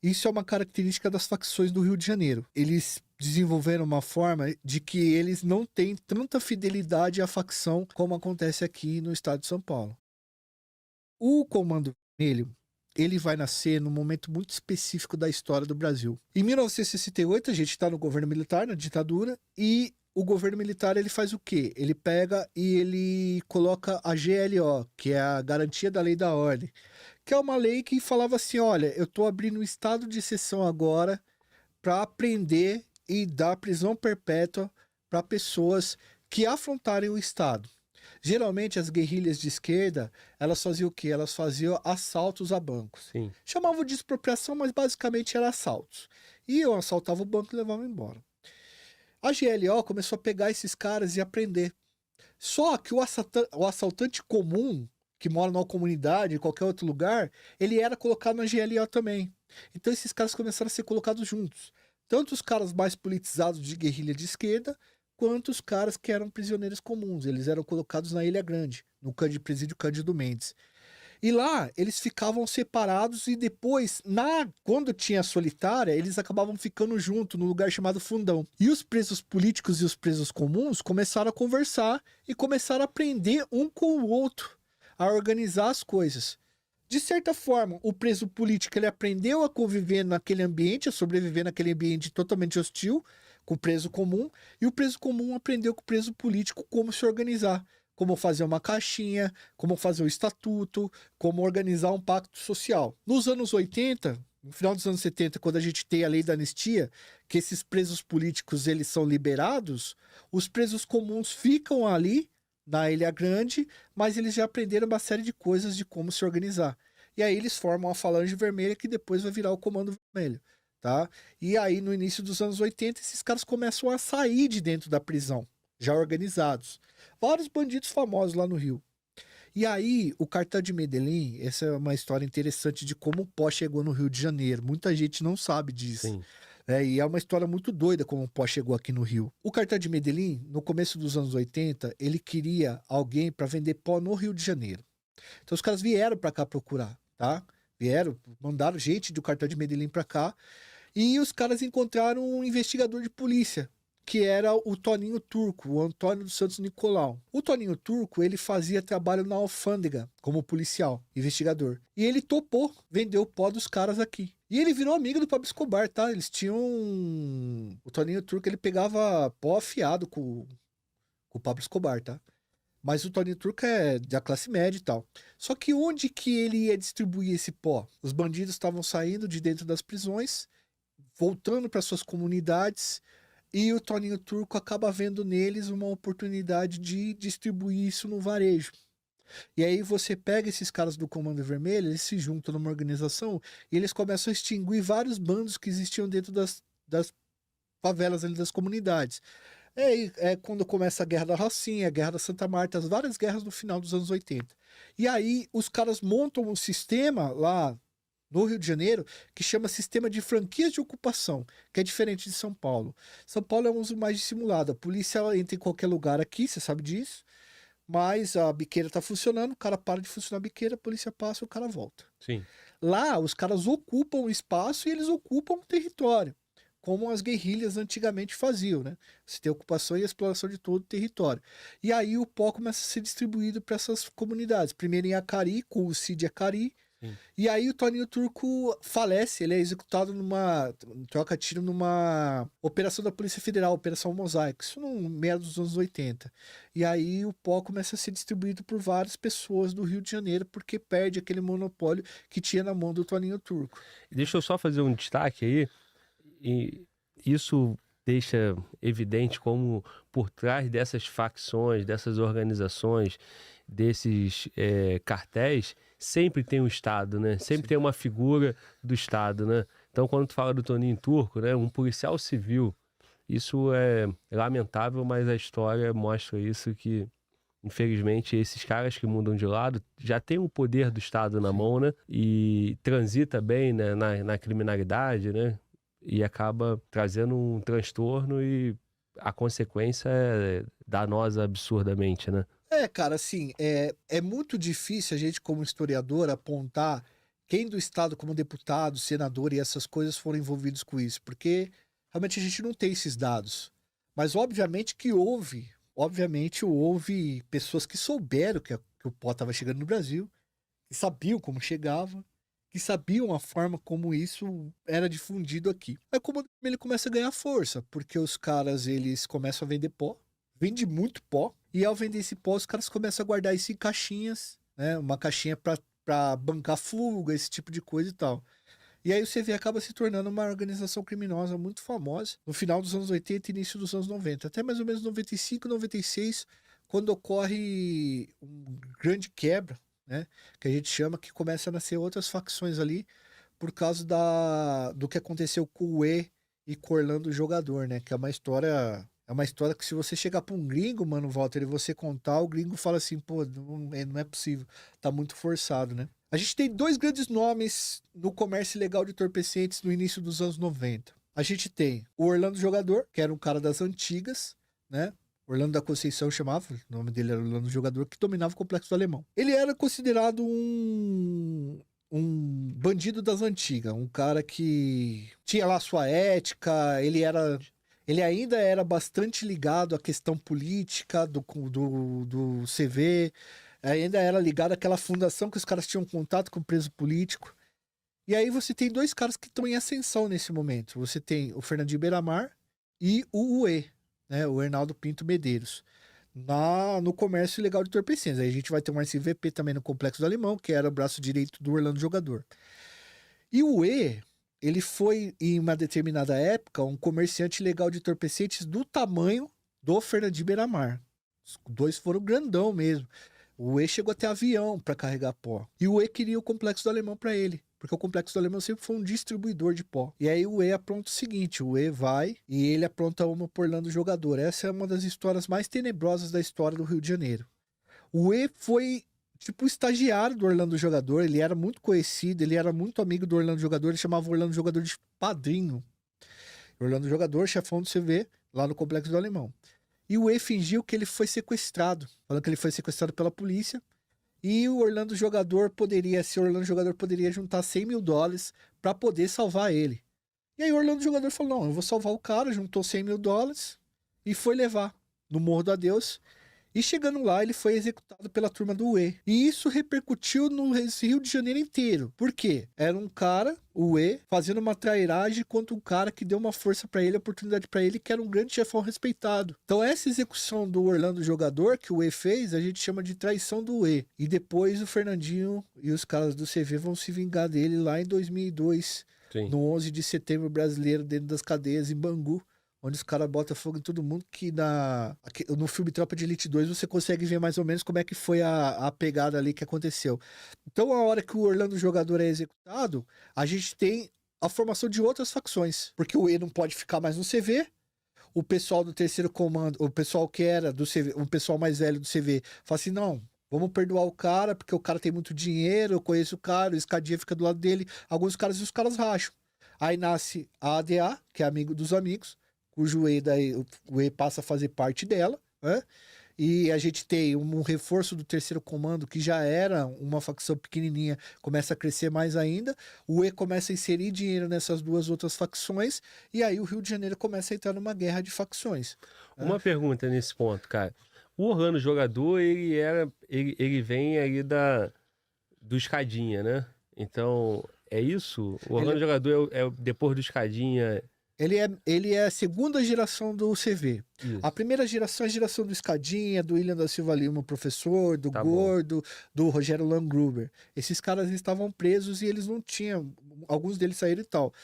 Isso é uma característica das facções do Rio de Janeiro. Eles desenvolveram uma forma de que eles não têm tanta fidelidade à facção como acontece aqui no estado de São Paulo. O Comando Vermelho, ele vai nascer num momento muito específico da história do Brasil. Em 1968, a gente está no governo militar, na ditadura, e o governo militar ele faz o quê? Ele pega e ele coloca a GLO, que é a Garantia da Lei e da Ordem, que é uma lei que falava assim, olha, eu estou abrindo um estado de exceção agora para prender e dar prisão perpétua para pessoas que afrontarem o Estado. Geralmente as guerrilhas de esquerda, elas faziam o quê? Elas faziam assaltos a bancos. Sim. Chamavam de expropriação, mas basicamente era assaltos. Iam, assaltavam o banco e levavam embora. A GLO começou a pegar esses caras e a prender. Só que o assaltante comum, que mora numa comunidade, em qualquer outro lugar, ele era colocado na GLO também. Então esses caras começaram a ser colocados juntos. Tanto os caras mais politizados de guerrilha de esquerda, quanto os caras que eram prisioneiros comuns. Eles eram colocados na Ilha Grande, no presídio Cândido Mendes. E lá eles ficavam separados e depois, quando tinha a solitária, eles acabavam ficando junto num lugar chamado Fundão. E os presos políticos e os presos comuns começaram a conversar e começaram a aprender um com o outro, a organizar as coisas. De certa forma, o preso político ele aprendeu a conviver naquele ambiente, a sobreviver naquele ambiente totalmente hostil, com o preso comum, e o preso comum aprendeu com o preso político como se organizar, como fazer uma caixinha, como fazer um estatuto, como organizar um pacto social. Nos anos 80, no final dos anos 70, quando a gente tem a lei da anistia, que esses presos políticos eles são liberados, os presos comuns ficam ali na Ilha Grande, mas eles já aprenderam uma série de coisas de como se organizar. E aí eles formam a Falange Vermelha, que depois vai virar o Comando Vermelho, tá? E aí no início dos anos 80, esses caras começam a sair de dentro da prisão, já organizados. Vários bandidos famosos lá no Rio. E aí, o cartel de Medellín, essa é uma história interessante de como o pó chegou no Rio de Janeiro. Muita gente não sabe disso. Sim. E é uma história muito doida como o pó chegou aqui no Rio. O cartel de Medellín, no começo dos anos 80, ele queria alguém para vender pó no Rio de Janeiro. Então os caras vieram para cá procurar, tá? Vieram, mandaram gente do cartel de Medellín para cá. E os caras encontraram um investigador de polícia, que era o Toninho Turco, o Antônio dos Santos Nicolau. O Toninho Turco, ele fazia trabalho na alfândega como policial, investigador. E ele topou vender o pó dos caras aqui. E ele virou amigo do Pablo Escobar, tá? Eles tinham... O Toninho Turco, ele pegava pó afiado com o Pablo Escobar, tá? Mas o Toninho Turco é da classe média e tal. Só que onde que ele ia distribuir esse pó? Os bandidos estavam saindo de dentro das prisões, voltando para suas comunidades, e o Toninho Turco acaba vendo neles uma oportunidade de distribuir isso no varejo. E aí você pega esses caras do Comando Vermelho, eles se juntam numa organização e eles começam a extinguir vários bandos que existiam dentro das favelas ali das comunidades. É quando começa a Guerra da Rocinha, a Guerra da Santa Marta, as várias guerras no final dos anos 80. E aí os caras montam um sistema lá no Rio de Janeiro, que chama Sistema de Franquias de Ocupação, que é diferente de São Paulo. São Paulo é um uso mais dissimulado. A polícia ela entra em qualquer lugar aqui, você sabe disso, mas a biqueira tá funcionando, o cara para de funcionar a biqueira, a polícia passa, o cara volta. Sim. Lá, os caras ocupam o espaço e eles ocupam o território, como as guerrilhas antigamente faziam, né? Você tem ocupação e exploração de todo o território. E aí o pó começa a ser distribuído para essas comunidades. Primeiro em Acari, com o Cid Acari. Sim. E aí o Toninho Turco falece, ele é executado troca tiro numa operação da Polícia Federal, Operação Mosaico, isso no meio dos anos 80. E aí o pó começa a ser distribuído por várias pessoas do Rio de Janeiro, porque perde aquele monopólio que tinha na mão do Toninho Turco. Deixa eu só fazer um destaque aí, e isso deixa evidente como por trás dessas facções, dessas organizações, desses cartéis, sempre tem o Estado, né? Sempre tem uma figura do Estado, né? Então, quando tu fala do Toninho Turco, né? Um policial civil, isso é lamentável, mas a história mostra isso que, infelizmente, esses caras que mudam de lado já têm o poder do Estado na mão, né? E transita bem, né? na criminalidade, né? E acaba trazendo um transtorno e a consequência é danosa absurdamente, né? Cara, assim, é muito difícil a gente, como historiador, apontar quem do Estado, como deputado, senador e essas coisas foram envolvidos com isso, porque realmente a gente não tem esses dados. Mas obviamente que houve pessoas que souberam que o pó estava chegando no Brasil, que sabiam como chegava, que sabiam a forma como isso era difundido aqui. Aí como ele começa a ganhar força, porque os caras eles começam a vender pó, vende muito pó, e ao vender esse pó os caras começam a guardar isso em caixinhas, né? Uma caixinha para bancar fuga, esse tipo de coisa e tal. E aí o CV acaba se tornando uma organização criminosa muito famosa no final dos anos 80 e início dos anos 90. Até mais ou menos 95, 96, quando ocorre um grande quebra, né? Que a gente chama, que começa a nascer outras facções ali por causa do que aconteceu com o E e com o Orlando Jogador, né? Que é uma história... É uma história que se você chegar pra um gringo, mano, Walter, e você contar, o gringo fala assim, pô, não é possível, tá muito forçado, né? A gente tem dois grandes nomes no comércio ilegal de entorpecentes no início dos anos 90. A gente tem o Orlando Jogador, que era um cara das antigas, né? Orlando da Conceição chamava, o nome dele era Orlando Jogador, que dominava o Complexo do Alemão. Ele era considerado um bandido das antigas, um cara que tinha lá sua ética, ele ainda era bastante ligado à questão política do CV, ainda era ligado àquela fundação que os caras tinham contato com o preso político. E aí você tem dois caras que estão em ascensão nesse momento. Você tem o Fernandinho Beiramar e o UE, né, o Hernaldo Pinto Medeiros, no comércio ilegal de entorpecentes. Aí a gente vai ter um SVP também no Complexo do Alemão, que era o braço direito do Orlando Jogador. E o UE... ele foi, em uma determinada época, um comerciante legal de entorpecentes do tamanho do Fernandinho Beiramar. Os dois foram grandão mesmo. O E chegou até avião para carregar pó. E o E queria o Complexo do Alemão para ele, porque o Complexo do Alemão sempre foi um distribuidor de pó. E aí o E apronta o seguinte, o E vai e ele apronta uma por Orlando Jogador. Essa é uma das histórias mais tenebrosas da história do Rio de Janeiro. O E foi... tipo, o estagiário do Orlando Jogador, ele era muito conhecido, ele era muito amigo do Orlando Jogador, ele chamava o Orlando Jogador de padrinho. Orlando Jogador, chefão do CV, lá no Complexo do Alemão. E o E fingiu que ele foi sequestrado, falando que ele foi sequestrado pela polícia, e o Orlando Jogador poderia juntar $100 mil para poder salvar ele. E aí o Orlando Jogador falou, não, eu vou salvar o cara, juntou $100 mil e foi levar no Morro do Adeus. E chegando lá, ele foi executado pela turma do UE. E isso repercutiu no Rio de Janeiro inteiro. Por quê? Era um cara, o UE, fazendo uma trairagem contra um cara que deu uma força pra ele, oportunidade pra ele, que era um grande chefão respeitado. Então essa execução do Orlando Jogador, que o UE fez, a gente chama de traição do UE. E depois o Fernandinho e os caras do CV vão se vingar dele lá em 2002, Sim. no 11 de setembro brasileiro, dentro das cadeias em Bangu. Onde os caras botam fogo em todo mundo, que no filme Tropa de Elite 2 você consegue ver mais ou menos como é que foi a pegada ali que aconteceu. Então, a hora que o Orlando Jogador é executado, a gente tem a formação de outras facções. Porque o E não pode ficar mais no CV, o pessoal do terceiro comando, o pessoal que era do CV, o pessoal mais velho do CV, fala assim, não, vamos perdoar o cara, porque o cara tem muito dinheiro, eu conheço o cara, o escadinha fica do lado dele, alguns caras e os caras racham. Aí nasce a ADA, que é amigo dos amigos, cujo o E passa a fazer parte dela, né? E a gente tem um reforço do terceiro comando, que já era uma facção pequenininha, começa a crescer mais ainda, o E começa a inserir dinheiro nessas duas outras facções, e aí o Rio de Janeiro começa a entrar numa guerra de facções. Uma pergunta nesse ponto, cara. O Orlando Jogador, ele vem ali do Escadinha, né? Então, é isso? O Orlando Jogador é depois do Escadinha... Ele é a segunda geração do CV. Isso. A primeira geração é a geração do Escadinha, do William da Silva Lima, professor, do Gordo, do Rogério Langruber. Esses caras estavam presos e eles não tinham... Alguns deles saíram e tal.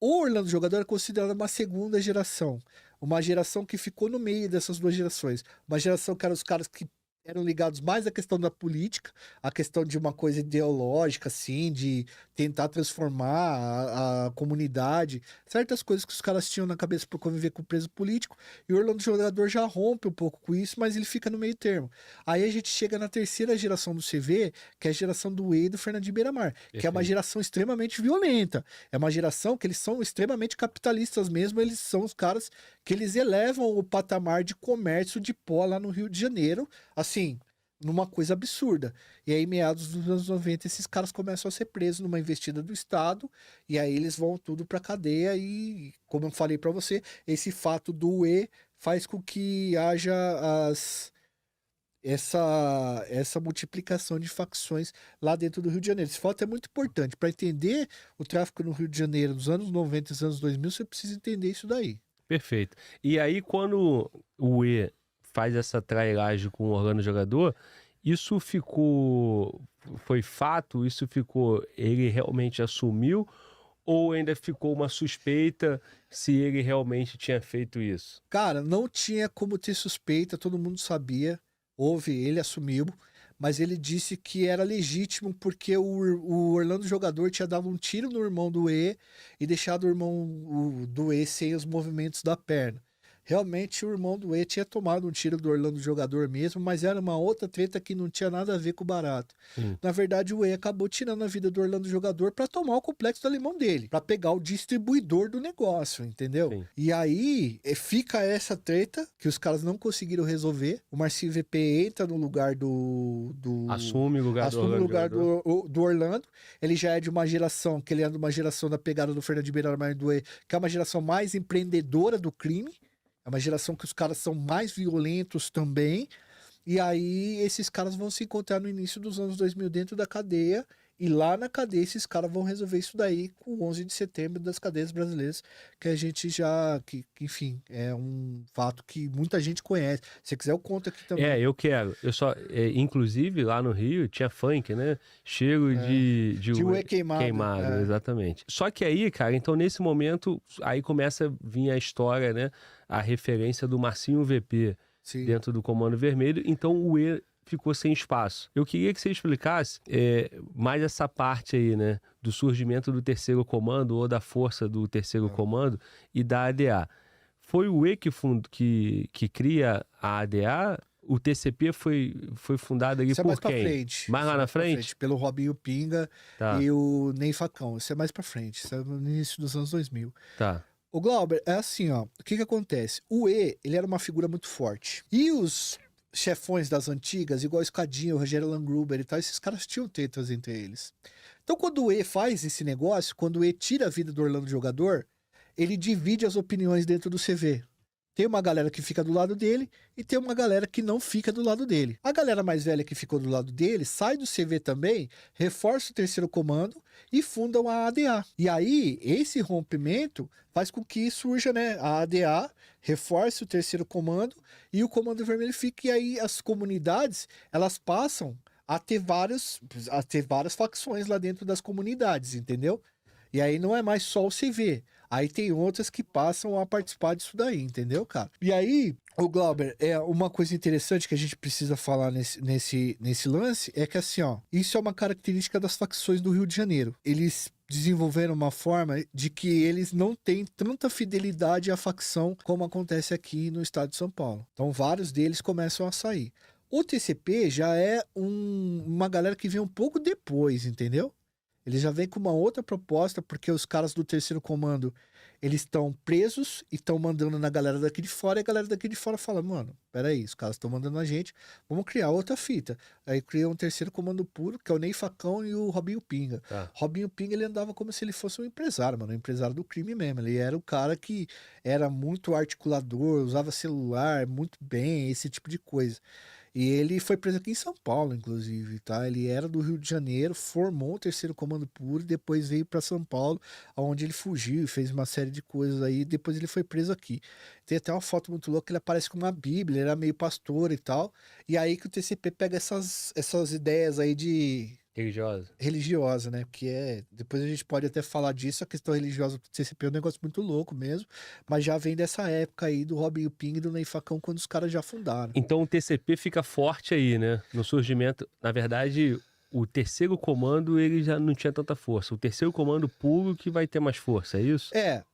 O Orlando Jogador é considerado uma segunda geração. Uma geração que ficou no meio dessas duas gerações. Uma geração que eram os caras que eram ligados mais à questão da política, à questão de uma coisa ideológica, assim, de tentar transformar a comunidade, certas coisas que os caras tinham na cabeça por conviver com o preso político, e o Orlando Jogador já rompe um pouco com isso, mas ele fica no meio termo. Aí a gente chega na terceira geração do CV, que é a geração do E e do Fernandinho Beiramar, que é uma geração extremamente violenta, é uma geração que eles são extremamente capitalistas mesmo, eles são os caras que eles elevam o patamar de comércio de pó lá no Rio de Janeiro, assim, numa coisa absurda. E aí, meados dos anos 90, esses caras começam a ser presos numa investida do Estado, e aí eles vão tudo pra cadeia e, como eu falei pra você, esse fato do UE faz com que haja essa multiplicação de facções lá dentro do Rio de Janeiro. Esse fato é muito importante. Para entender o tráfico no Rio de Janeiro dos anos 90 e dos anos 2000, você precisa entender isso daí. Perfeito. E aí, quando o E faz essa trairagem com o órgão jogador, isso foi fato? Isso ficou, ele realmente assumiu? Ou ainda ficou uma suspeita se ele realmente tinha feito isso? Cara, não tinha como ter suspeita, todo mundo sabia. Ele assumiu, mas ele disse que era legítimo porque o Orlando jogador tinha dado um tiro no irmão do E e deixado o irmão do E sem os movimentos da perna. Realmente o irmão do E tinha tomado um tiro do Orlando jogador mesmo, mas era uma outra treta que não tinha nada a ver com o Barato. Na verdade, o E acabou tirando a vida do Orlando jogador para tomar o complexo do alemão dele, para pegar o distribuidor do negócio, entendeu? Sim. E aí fica essa treta que os caras não conseguiram resolver. O Marcinho VP entra no lugar Assume o lugar do Orlando jogador. do Orlando. Ele já é de uma geração, que ele é de uma geração da pegada do Fernando Ribeiro Armário do E, que é uma geração mais empreendedora do crime. É uma geração que os caras são mais violentos também. E aí esses caras vão se encontrar no início dos anos 2000 dentro da cadeia. E lá na cadeia esses caras vão resolver isso daí com o 11 de setembro das cadeias brasileiras. Que a gente já... enfim, é um fato que muita gente conhece. Se você quiser eu conto aqui também. Eu quero. Inclusive, lá no Rio, tinha funk, né? Cheiro de UE queimado. Queimado, exatamente. Só que aí, cara, então nesse momento, aí começa a vir a história, né? A referência do Marcinho VP dentro do Comando Vermelho. Então o E ficou sem espaço. Eu queria que você explicasse mais essa parte aí, né? Do surgimento do terceiro comando ou da força do terceiro comando e da ADA. Foi o E que cria a ADA? O TCP foi fundado ali por mais quem? Pra frente. Mais lá na frente? Pelo Robinho Pinga e o Ney Facão. Isso é mais pra frente. Isso é no início dos anos 2000. Tá. O Glauber, é assim, ó. O que acontece? O E, ele era uma figura muito forte. E os chefões das antigas, igual o Escadinha, o Rogério Langruber e tal, esses caras tinham tretas entre eles. Então, quando o E faz esse negócio, quando o E tira a vida do Orlando jogador, ele divide as opiniões dentro do CV. Tem uma galera que fica do lado dele e tem uma galera que não fica do lado dele. A galera mais velha que ficou do lado dele sai do CV também, reforça o terceiro comando e fundam a ADA. E aí, esse rompimento faz com que surja, né, a ADA, reforce o terceiro comando e o Comando Vermelho fica. E aí as comunidades, elas passam a ter várias facções lá dentro das comunidades, entendeu? E aí não é mais só o CV. Aí tem outras que passam a participar disso daí, entendeu, cara? E aí, o Glauber, uma coisa interessante que a gente precisa falar nesse lance é que, assim, ó, isso é uma característica das facções do Rio de Janeiro. Eles desenvolveram uma forma de que eles não têm tanta fidelidade à facção como acontece aqui no estado de São Paulo. Então, vários deles começam a sair. O TCP já é uma galera que vem um pouco depois, entendeu? Ele já vem com uma outra proposta, porque os caras do terceiro comando, eles estão presos e estão mandando na galera daqui de fora, e a galera daqui de fora fala, mano, peraí, os caras estão mandando a gente, vamos criar outra fita. Aí cria um terceiro comando puro, que é o Ney Facão e o Robinho Pinga. Robinho Pinga, ele andava como se ele fosse um empresário, mano, um empresário do crime mesmo. Ele era o cara que era muito articulador, usava celular muito bem, esse tipo de coisa. E ele foi preso aqui em São Paulo, inclusive, tá? Ele era do Rio de Janeiro, formou o terceiro comando puro, e depois veio para São Paulo, onde ele fugiu e fez uma série de coisas aí, depois ele foi preso aqui. Tem até uma foto muito louca, ele aparece com uma bíblia, ele era meio pastor e tal, e aí que o TCP pega essas ideias aí de... Religiosa, né? Porque depois a gente pode até falar disso, a questão religiosa do TCP é um negócio muito louco mesmo, mas já vem dessa época aí do Robinho Ping e do Ney Facão, quando os caras já fundaram. Então o TCP fica forte aí, né? No surgimento. Na verdade, o terceiro comando, ele já não tinha tanta força. O terceiro comando puro que vai ter mais força, é isso?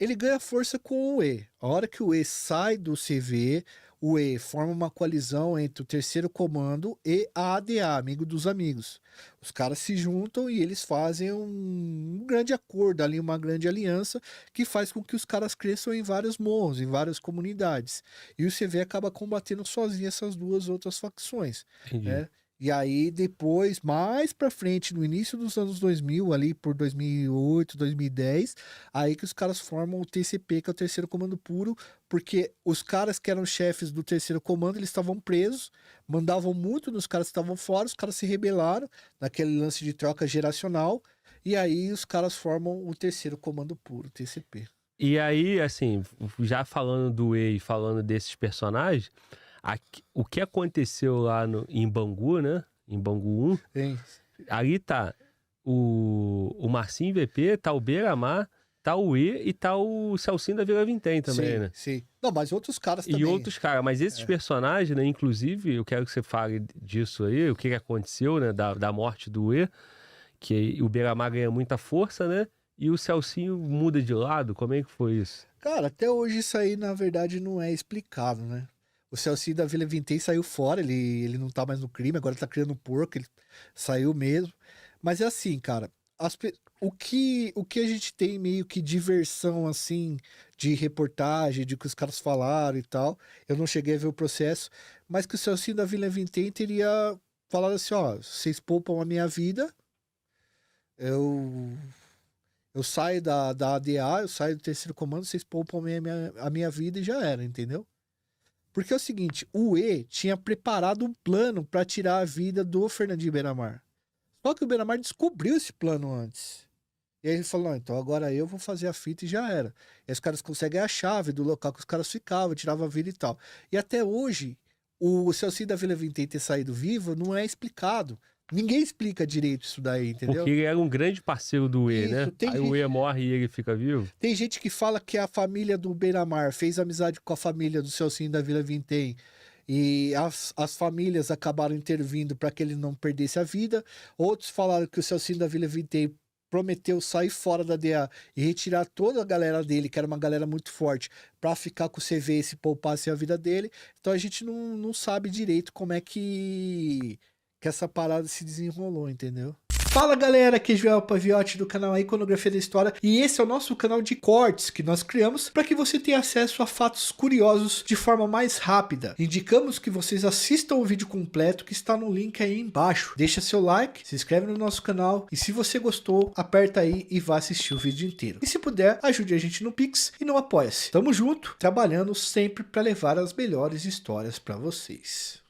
Ele ganha força com o E. A hora que o E sai do CV, o E forma uma coalizão entre o terceiro comando e a ADA, amigo dos amigos. Os caras se juntam e eles fazem um grande acordo ali, uma grande aliança que faz com que os caras cresçam em vários morros, em várias comunidades. E o CV acaba combatendo sozinho essas duas outras facções. Entendi. Né? E aí depois, mais pra frente, no início dos anos 2000, ali por 2008, 2010, aí que os caras formam o TCP, que é o Terceiro Comando Puro, porque os caras que eram chefes do Terceiro Comando, eles estavam presos, mandavam muito nos caras que estavam fora, os caras se rebelaram naquele lance de troca geracional, e aí os caras formam o Terceiro Comando Puro, TCP. E aí, assim, já falando do E e falando desses personagens, o que aconteceu lá em Bangu, né? Em Bangu 1, Hein? ali tá o Marcinho VP, tá o Beira-Mar, tá o E e tá o Celcinho da Vila Vintém também, Sim, né? sim. Não, mas outros caras também. E outros caras, mas esses personagens, né? Inclusive, eu quero que você fale disso aí, o que aconteceu, né? Da morte do E, que o Beira-Mar ganha muita força, né? E o Celcinho muda de lado, como é que foi isso? Cara, até hoje isso aí, na verdade, não é explicado, né? O Celcinho da Vila Vintém saiu fora, ele não tá mais no crime, agora tá criando porco, ele saiu mesmo. Mas é assim, cara, o que a gente tem meio que diversão, assim, de reportagem, de que os caras falaram e tal, eu não cheguei a ver o processo, mas que o Celcinho da Vila Vintém teria falado assim, ó, vocês poupam a minha vida, eu saio da ADA, eu saio do Terceiro Comando, vocês poupam a minha vida e já era, entendeu? Porque é o seguinte, o E tinha preparado um plano para tirar a vida do Fernandinho Beiramar. Só que o Beiramar descobriu esse plano antes. E aí ele falou, não, então agora eu vou fazer a fita e já era. E aí os caras conseguem a chave do local que os caras ficavam, tiravam a vida e tal. E até hoje, o Celcinho da Vila Vintém ter saído vivo não é explicado. Ninguém explica direito isso daí, entendeu? Porque ele era um grande parceiro do E, né? Isso, Aí o E morre e ele fica vivo. Tem gente que fala que a família do Beiramar fez amizade com a família do Celcinho da Vila Vintém e as famílias acabaram intervindo para que ele não perdesse a vida. Outros falaram que o Celcinho da Vila Vintém prometeu sair fora da DA e retirar toda a galera dele, que era uma galera muito forte, para ficar com o CV e se poupasse a vida dele. Então a gente não sabe direito como é que essa parada se desenrolou, entendeu? Fala galera, aqui é Joel Paviotti do canal Iconografia da História e esse é o nosso canal de cortes que nós criamos para que você tenha acesso a fatos curiosos de forma mais rápida. Indicamos que vocês assistam o vídeo completo que está no link aí embaixo. Deixa seu like, se inscreve no nosso canal e se você gostou, aperta aí e vá assistir o vídeo inteiro. E se puder, ajude a gente no Pix e no Apoia-se. Tamo junto, trabalhando sempre para levar as melhores histórias para vocês.